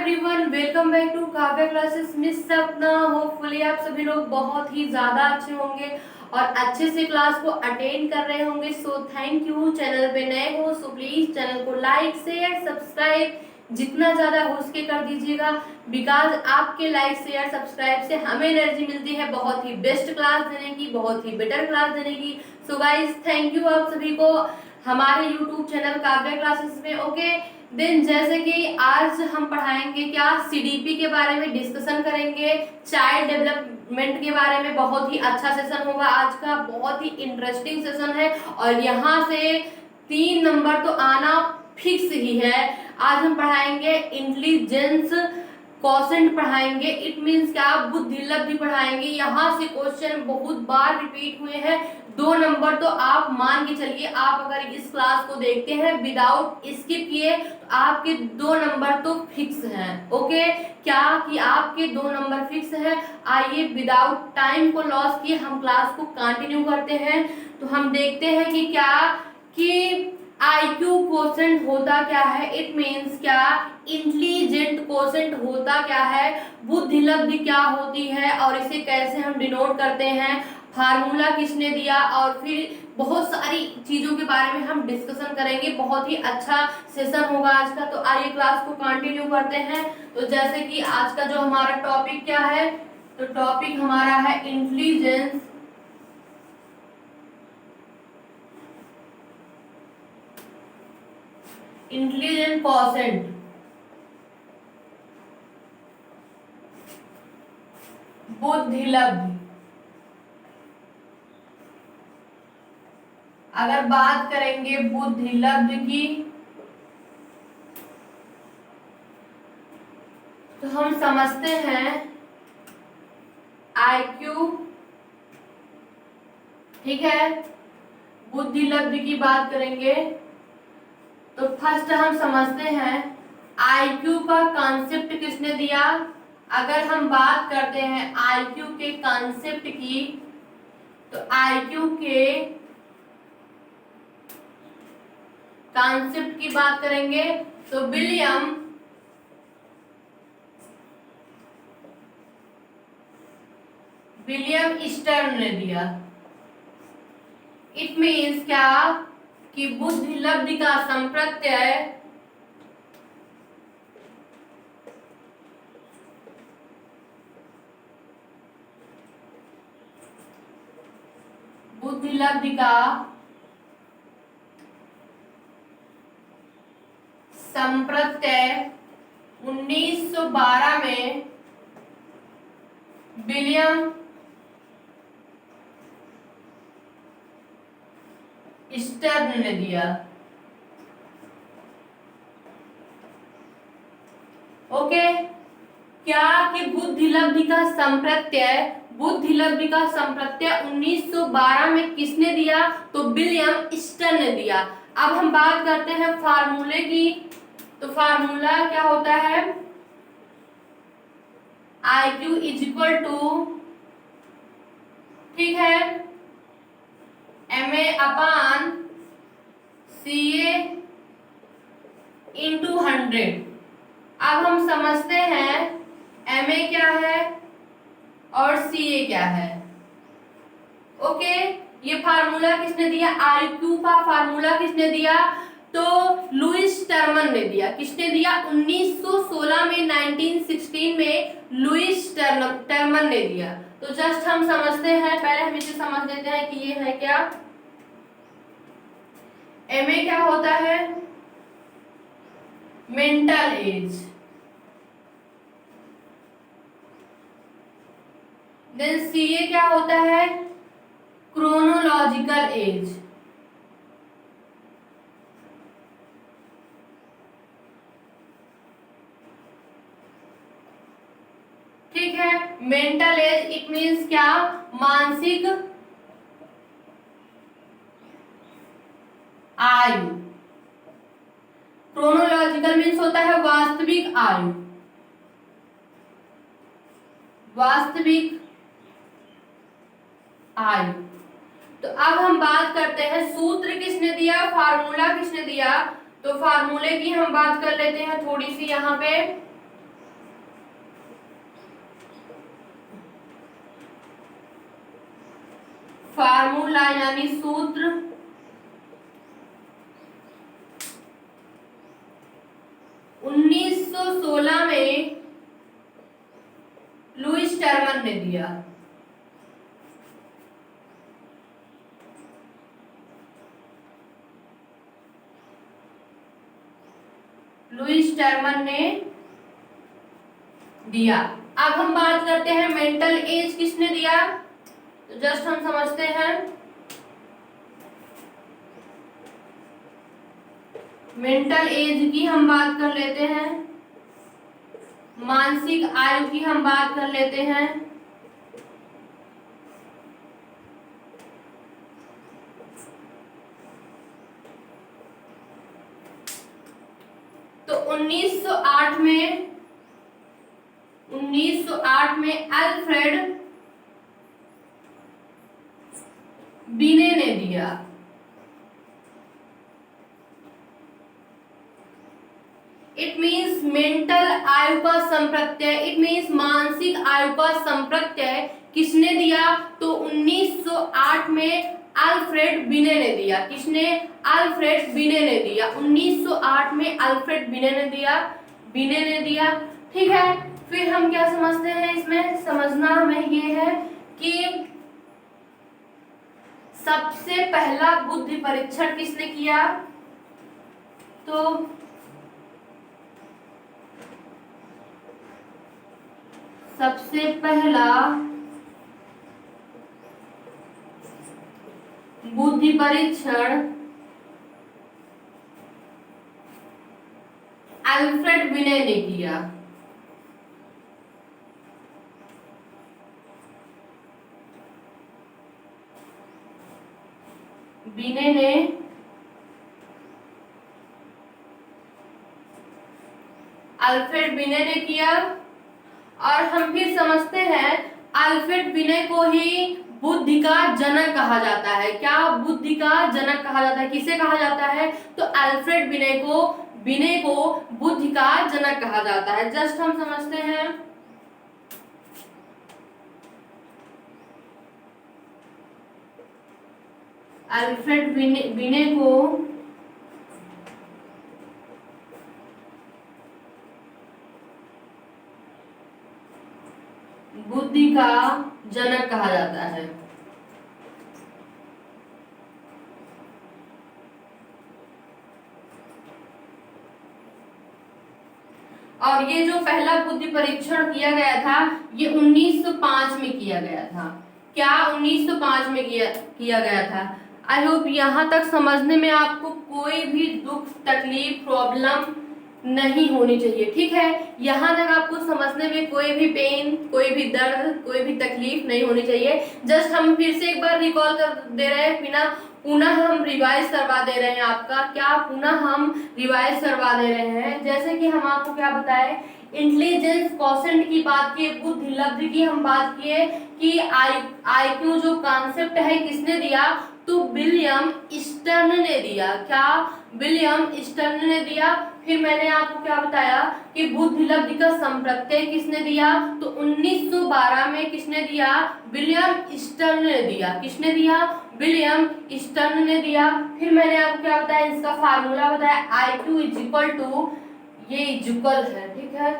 Everyone, welcome back to Kavya classes. Miss Sapna, hopefully आप सभी लोग बहुत ही ज़्यादा अच्छे होंगे और अच्छे से क्लास को अटेंड कर रहे होंगे। So thank you. चैनल पे नए हो सो प्लीज़ चैनल को लाइक शेयर सब्सक्राइब जितना ज़्यादा हो सके कर दीजिएगा, बिकॉज आपके लाइक शेयर सब्सक्राइब से हमें एनर्जी मिलती है बहुत ही बेस्ट क्लास देने की, बहुत ही बेटर क्लास देने की। सो गाइज थैंक यू आप सभी को हमारे यूट्यूब चैनल काव्या क्लासेस में। ओके देन, जैसे कि आज हम पढ़ाएंगे क्या, सीडीपी के बारे में डिस्कशन करेंगे, चाइल्ड डेवलपमेंट के बारे में। बहुत ही अच्छा सेशन होगा आज का, बहुत ही इंटरेस्टिंग सेशन है और यहाँ से 3 नंबर तो आना फिक्स ही है। आज हम पढ़ाएंगे इंटेलिजेंस क्वोशेंट पढ़ाएंगे, इट मींस क्या, बुद्धि लब्धि पढ़ाएंगे। यहाँ से क्वेश्चन बहुत बार रिपीट हुए हैं। 2 नंबर तो आप मान के चलिए, आप अगर इस क्लास को देखते हैं विदाउट स्किप किए तो आपके 2 नंबर तो फिक्स हैं। ओके, क्या कि आपके 2 नंबर फिक्स हैं। आइए विदाउट टाइम को लॉस किए हम क्लास को कंटिन्यू करते हैं। तो हम देखते हैं कि क्या कि आईक्यू क्वोशेंट होता क्या है, इट मींस क्या, इंटेलिजेंट क्वोशेंट होता क्या है, बुद्धि लब्धि क्या होती है और इसे कैसे हम डिनोट करते हैं, फार्मूला किसने दिया, और फिर बहुत सारी चीजों के बारे में हम डिस्कशन करेंगे। बहुत ही अच्छा सेशन होगा आज का। तो आइए क्लास को कंटिन्यू करते हैं। तो जैसे कि आज का जो हमारा टॉपिक क्या है, तो टॉपिक हमारा है इंटेलिजेंस इंटेलिजेंट क्वोशेंट, बुद्धि लब्धि। अगर बात करेंगे बुद्धि लब्धि की तो हम समझते हैं आईक्यू, ठीक है। बुद्धि लब्धि की बात करेंगे तो फर्स्ट हम समझते हैं आईक्यू का कॉन्सेप्ट किसने दिया। अगर हम बात करते हैं आईक्यू के कॉन्सेप्ट की तो आईक्यू के कॉन्सेप्ट की बात करेंगे तो विलियम स्टर्न ने दिया। इट मीन्स क्या कि बुद्धि लब्धि का संप्रत्यय बुद्धि लब्धि का संप्रत्यय 1912 में विलियम स्टर्न ने दिया। ओके, क्या कि बुद्धि लब्धि का संप्रत्यय 1912 में किसने दिया, तो विलियम स्टर्न ने दिया। अब हम बात करते हैं फार्मूले की। तो फार्मूला क्या होता है, IQ इज इक्वल टू, ठीक है, MA अपान CA इंटू 100। अब हम समझते हैं MA क्या है और CA क्या है। ओके, ये फार्मूला किसने दिया, IQ का फार्मूला किसने दिया, तो लुइस टर्मन ने दिया। किसने दिया, 1916 में, 1916 में लुइस टर्मन ने दिया। तो जस्ट हम समझते हैं, पहले हम इसे समझ लेते हैं कि ये है क्या, MA क्या होता है, मेंटल एज, देन CA क्या होता है, क्रोनोलॉजिकल एज, ठीक है। मेंटल एज इट मींस क्या, मानसिक आयु। क्रोनोलॉजिकल मींस होता है वास्तविक आयु, वास्तविक आयु। तो अब हम बात करते हैं सूत्र किसने दिया, फार्मूला किसने दिया। तो फार्मूले की हम बात कर लेते हैं थोड़ी सी यहाँ पे। फार्मूला यानी सूत्र 1916 में लुईस टर्मन ने दिया। लुईस टर्मन ने दिया। अब हम बात करते हैं मेंटल एज किसने दिया, तो जस्ट हम समझते हैं। मेंटल एज की हम बात कर लेते हैं, मानसिक आयु की हम बात कर लेते हैं। तो 1908 में अल्फ्रेड बीने ने दिया। इट मीन्स मेंटल आयु का संप्रत्यय, इट मीन्स मानसिक आयु का संप्रत्यय किसने दिया, तो 1908 में अल्फ्रेड बीने ने दिया। किसने, अल्फ्रेड बीने ने दिया। 1908 में अल्फ्रेड बीने ने दिया। ठीक है, फिर हम क्या समझते हैं, इसमें समझना हमें ये है कि सबसे पहला बुद्धि परीक्षण किसने किया, तो सबसे पहला बुद्धि परीक्षण अल्फ्रेड बीने ने किया। बीने ने अल्फ्रेड बीने ने किया। और हम फिर समझते हैं अल्फ्रेड बीने को ही बुद्धि का जनक कहा जाता है। क्या बुद्धि का जनक कहा जाता है, किसे कहा जाता है, तो अल्फ्रेड बीने को बुद्धि का जनक कहा जाता है। जस्ट हम समझते हैं, अल्फ्रेड बीने को बुद्धि का जनक कहा जाता है। और ये जो पहला बुद्धि परीक्षण किया गया था ये 1905 में किया गया था। क्या 1905 में किया गया था। आई होप यहाँ तक समझने में आपको कोई भी दुख, तकलीफ, प्रॉब्लम नहीं होनी चाहिए। ठीक है, यहाँ तक आपको समझने में कोई भी पेन, कोई भी दर्द, कोई भी तकलीफ नहीं होनी चाहिए। जस्ट हम फिर से एक बार रिकॉल कर दे रहे हैं, पुनः हम रिवाइज करवा दे रहे हैं आपका। क्या पुनः हम रिवाइज करवा दे रहे हैं, जैसे कि हम आपको क्या बताएं, इंटेलिजेंस क्वोशेंट की बात किए, बुद्धि लब्धि की हम बात किए कि IQ जो कॉन्सेप्ट है किसने दिया, तो विलियम स्टर्न ने दिया। क्या, विलियम स्टर्न ने दिया। फिर मैंने आपको क्या बताया कि बुद्धि लब्धि का संप्रत्यय किसने दिया, तो 1912 में किसने दिया, विलियम स्टर्न ने दिया। किसने दिया, विलियम स्टर्न ने दिया। फिर मैंने आपको क्या बताया, इसका फार्मूला बताया, IQ इज इक्वल टू, ये इक्वल है, ठीक है,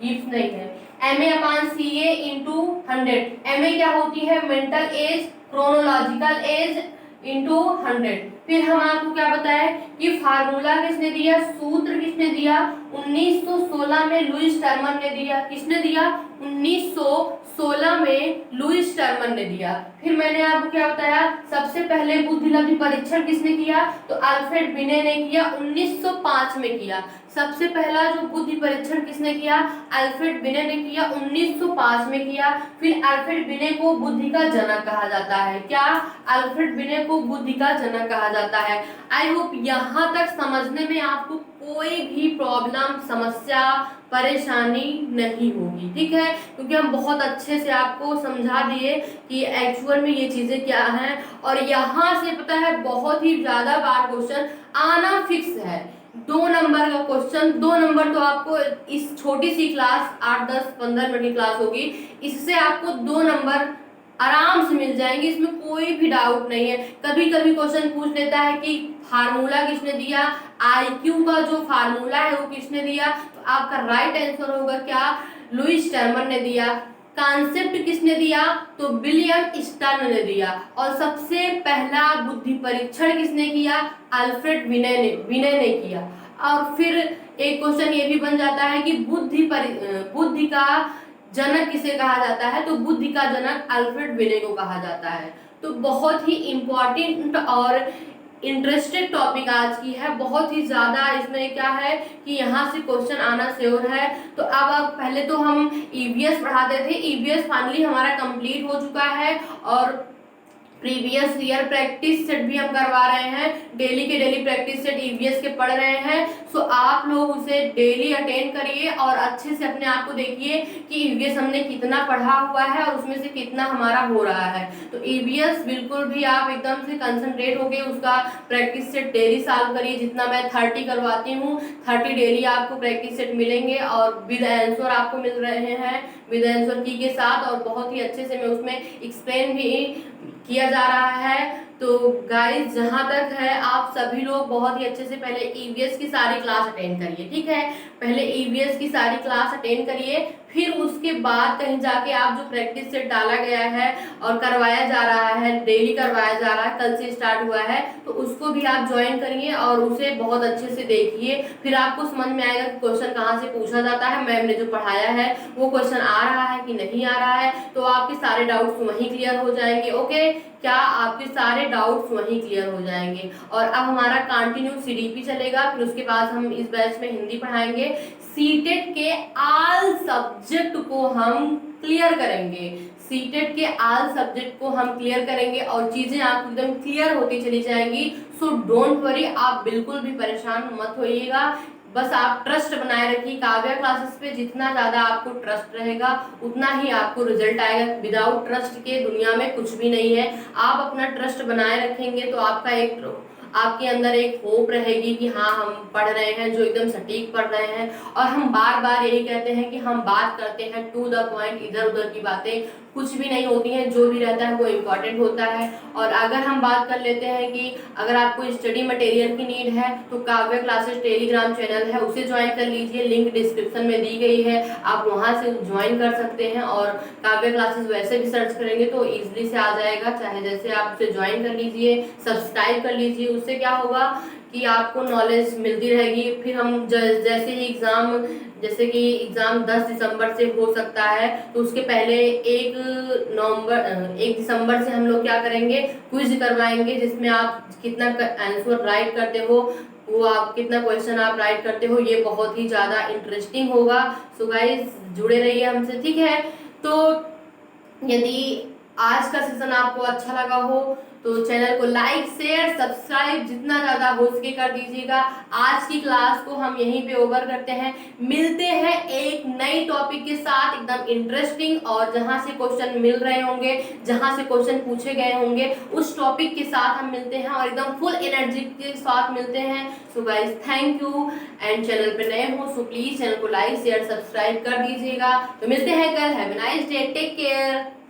गिफ्ट नहीं है, MA/CA इंटू 100। MA क्या होती है, mental as, chronological age into 100। फिर हम आपको क्या बताए कि फार्मूला किसने दिया, सूत्र किसने दिया, 1916 में लुईस टर्मन ने दिया। किसने दिया, 1916 में लुईस टर्मन ने दिया। फिर मैंने आपको क्या बताया, सबसे पहले बुद्धि लब्धि परीक्षण किसने किया, तो अल्फ्रेड बीने ने किया, 1905 में किया। सबसे पहला जो बुद्धि परीक्षण किसने किया, अल्फ्रेड बीने ने किया, 1905 में किया। फिर अल्फ्रेड बीने को बुद्धि का जनक कहा जाता है। क्या, अल्फ्रेड बीने को बुद्धि का जनक कहा जाता है। आई होप यहाँ तक समझने में आपको कोई भी प्रॉब्लम, समस्या, परेशानी नहीं होगी। ठीक है, क्योंकि हम बहुत अच्छे से आपको समझा दिए कि एक्चुअल में ये चीजें क्या हैं। और यहाँ से पता है बहुत ही ज्यादा बार क्वेश्चन आना फिक्स है। 2 नंबर का क्वेश्चन, 2 नंबर तो आपको इस छोटी सी क्लास 8, 10, 15 मिनट की क्लास होगी, इससे आपको 2 नंबर आराम से मिल जाएंगे, इसमें कोई भी डाउट नहीं है। कभी कभी क्वेश्चन पूछ लेता है कि फार्मूला किसने दिया, आईक्यू का जो फार्मूला है वो किसने दिया, तो आपका राइट आंसर होगा क्या, लुईस टर्मर ने दिया। कॉन्सेप्ट किसने दिया, तो विलियम स्टर्न ने दिया। और सबसे पहला बुद्धि परीक्षण किसने किया, अल्फ्रेड विनय ने किया। और फिर एक क्वेश्चन ये भी बन जाता है कि बुद्धि का जनक किसे कहा जाता है, तो बुद्धि का जनक अल्फ्रेड विनय को कहा जाता है। तो बहुत ही इंपॉर्टेंट और इंटरेस्टेड टॉपिक आज की है, बहुत ही ज्यादा इसमें क्या है कि यहाँ से क्वेश्चन आना श्योर है। तो अब पहले तो हम ईवीएस पढ़ाते थे, ईवीएस फाइनली हमारा कंप्लीट हो चुका है और प्रीवियस ईयर प्रैक्टिस सेट भी हम करवा रहे हैं, डेली के डेली प्रैक्टिस सेट ईवीएस के पढ़ रहे हैं। सो आप लोग उसे डेली अटेंड करिए और अच्छे से अपने आप को देखिए कि ईवीएस हमने कितना पढ़ा हुआ है और उसमें से कितना हमारा हो रहा है। तो ईवीएस बिल्कुल भी आप एकदम से कंसंट्रेट होके उसका प्रैक्टिस सेट डेली सॉल्व करिए। जितना मैं 30 करवाती हूँ, 30 डेली आपको प्रैक्टिस सेट मिलेंगे और विद आंसर आपको मिल रहे हैं, विद आंसर की के साथ, और बहुत ही अच्छे से मैं उसमें एक्सप्लेन भी किया जा रहा है। तो गाइस जहां तक है आप सभी लोग बहुत ही अच्छे से पहले ईवीएस की सारी क्लास अटेंड करिए, ठीक है। पहले ईवीएस की सारी क्लास अटेंड करिए, फिर उसके बाद कहीं जाके आप जो प्रैक्टिस सेट डाला गया है और करवाया जा रहा है, डेली करवाया जा रहा है, कल से स्टार्ट हुआ है, तो उसको भी आप ज्वाइन करिए और उसे बहुत अच्छे से देखिए। फिर आपको समझ में आएगा कि क्वेश्चन कहाँ से पूछा जाता है, मैम ने जो पढ़ाया है वो क्वेश्चन आ रहा है कि नहीं आ रहा है। तो आपके सारे डाउट्स वहीं क्लियर हो जाएंगे। ओके, क्या आपके सारे डाउट्स वहीं क्लियर हो जाएंगे। और अब हमारा कंटिन्यू सीडीपी चलेगा, फिर उसके बाद हम इस बैच में हिंदी पढ़ाएंगे। सीटेट के ऑल सब्जेक्ट को हम क्लियर करेंगे, सीटेट के ऑल सब्जेक्ट को हम क्लियर करेंगे और चीजें आपको एकदम क्लियर होती चली जाएंगी। सो डोंट वरी, आप बिल्कुल भी परेशान मत होइएगा, बस आप ट्रस्ट बनाए रखिए काव्या क्लासेस पे। जितना ज्यादा आपको ट्रस्ट रहेगा उतना ही आपको रिजल्ट आएगा। विदाउट ट्रस्ट के दुनिया में कुछ भी नहीं है। आप अपना ट्रस्ट बनाए रखेंगे तो आपके अंदर एक होप रहेगी कि हाँ हम पढ़ रहे हैं, जो एकदम सटीक पढ़ रहे हैं। और हम बार बार यही कहते हैं कि हम बात करते हैं टू द पॉइंट, इधर उधर की बातें कुछ भी नहीं होती हैं, जो भी रहता है वो इम्पोर्टेंट होता है। और अगर हम बात कर लेते हैं कि अगर आपको स्टडी मटेरियल की नीड है तो काव्या क्लासेस टेलीग्राम चैनल है, उसे ज्वाइन कर लीजिए, लिंक डिस्क्रिप्शन में दी गई है, आप वहां से ज्वाइन कर सकते हैं। और काव्या क्लासेस वैसे भी सर्च करेंगे तो इजीली से आ जाएगा, चाहे जैसे आप उसे ज्वाइन कर लीजिए, सब्सक्राइब कर लीजिए। उससे क्या होगा कि आपको नॉलेज मिलती रहेगी। फिर हम जैसे ही जैसे कि एग्जाम 10 दिसंबर से हो सकता है, तो उसके पहले 1 दिसंबर से हम लोग क्या करेंगे, क्विज करवाएंगे, जिसमें आप कितना आंसर राइट करते हो, वो आप कितना क्वेश्चन आप राइट करते हो, ये बहुत ही ज्यादा इंटरेस्टिंग होगा। सो गाइस जुड़े रहिए हमसे, ठीक है। तो यदि आज का सेशन आपको अच्छा लगा हो तो चैनल को लाइक शेयर सब्सक्राइब जितना ज्यादा हो सके कर दीजिएगा। आज की क्लास को हम यहीं पे ओवर करते हैं, मिलते हैं एक नई टॉपिक के साथ एकदम इंटरेस्टिंग, और जहां से क्वेश्चन मिल रहे होंगे, जहां से क्वेश्चन पूछे गए होंगे, उस टॉपिक के साथ हम मिलते हैं और एकदम फुल एनर्जी के साथ मिलते हैं। So guys thank you, and channel पे नए हो सो प्लीज चैनल को लाइक शेयर सब्सक्राइब कर दीजिएगा। तो मिलते हैं कल, have a nice day, take care.